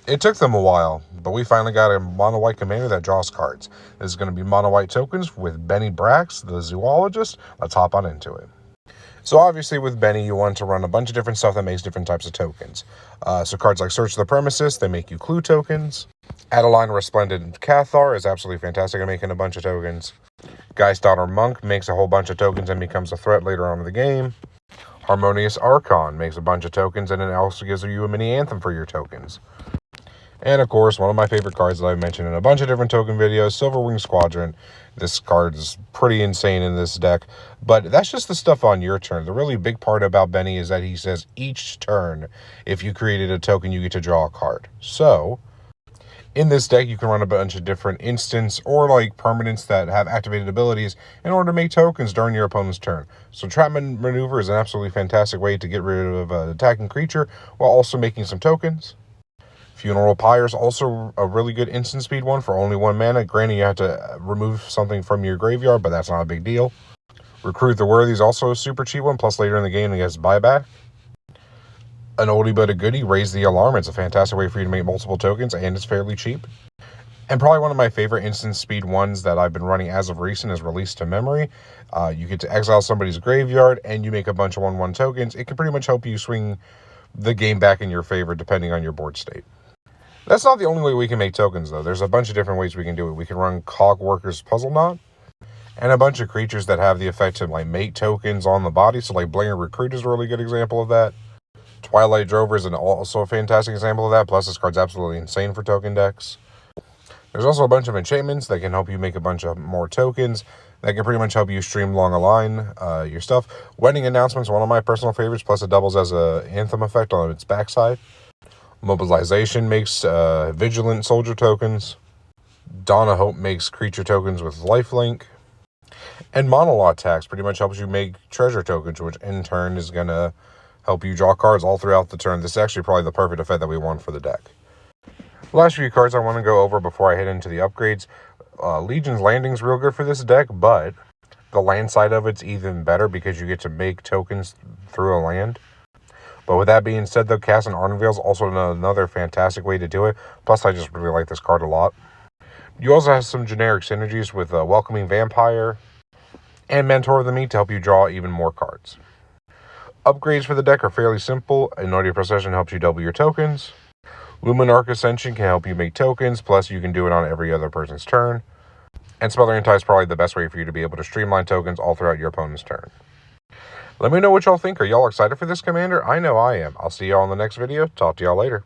It took them a while, but we finally got a mono white commander that draws cards. This is going to be mono white tokens with Benny Brax, the zoologist. Let's hop on into it. So obviously with Benny, you want to run a bunch of different stuff that makes different types of tokens. So cards like Search the Premises, they make you clue tokens. Adeline Resplendent Cathar is absolutely fantastic at making a bunch of tokens. Geist Daughter Monk makes a whole bunch of tokens and becomes a threat later on in the game. Harmonious Archon makes a bunch of tokens and it also gives you a mini anthem for your tokens. And of course, one of my favorite cards that I've mentioned in a bunch of different token videos, Silverwing Squadron. This card is pretty insane in this deck, but that's just the stuff on your turn. The really big part about Benny is that he says each turn, if you created a token, you get to draw a card. So, in this deck, you can run a bunch of different instants or like permanents that have activated abilities in order to make tokens during your opponent's turn. So Trapman Maneuver is an absolutely fantastic way to get rid of an attacking creature while also making some tokens. Funeral Pyre is also a really good instant speed one for only 1 mana. Granted, you have to remove something from your graveyard, but that's not a big deal. Recruit the Worthy is also a super cheap one, plus later in the game it gets buyback. An oldie but a goodie, Raise the Alarm. It's a fantastic way for you to make multiple tokens, and it's fairly cheap. And probably one of my favorite instant speed ones that I've been running as of recent is Release to Memory. You get to exile somebody's graveyard, and you make a bunch of 1/1 tokens. It can pretty much help you swing the game back in your favor, depending on your board state. That's not the only way we can make tokens, though. There's a bunch of different ways we can do it. We can run Cogworker's Puzzle Knot, and a bunch of creatures that have the effect to like make tokens on the body. So like Blanger Recruit is a really good example of that. Twilight Drover is also a fantastic example of that. Plus, this card's absolutely insane for token decks. There's also a bunch of enchantments that can help you make a bunch of more tokens. That can pretty much help you stream along a line your stuff. Wedding Announcements, one of my personal favorites. Plus, it doubles as an anthem effect on its backside. Mobilization makes Vigilant Soldier tokens. Dawn of Hope makes creature tokens with lifelink. And Monologue Tax pretty much helps you make treasure tokens, which in turn is going to help you draw cards all throughout the turn. This is actually probably the perfect effect that we want for the deck. The last few cards I want to go over before I head into the upgrades. Legion's Landing's real good for this deck, but the land side of it's even better because you get to make tokens through a land. But with that being said, though, Cass and Ardenvale is also another fantastic way to do it. Plus, I just really like this card a lot. You also have some generic synergies with Welcoming Vampire and Mentor of the Meat to help you draw even more cards. Upgrades for the deck are fairly simple. Anointed Procession helps you double your tokens. Luminarch Ascension can help you make tokens, plus you can do it on every other person's turn. And Smothering Tide is probably the best way for you to be able to streamline tokens all throughout your opponent's turn. Let me know what y'all think. Are y'all excited for this commander? I know I am. I'll see y'all in the next video. Talk to y'all later.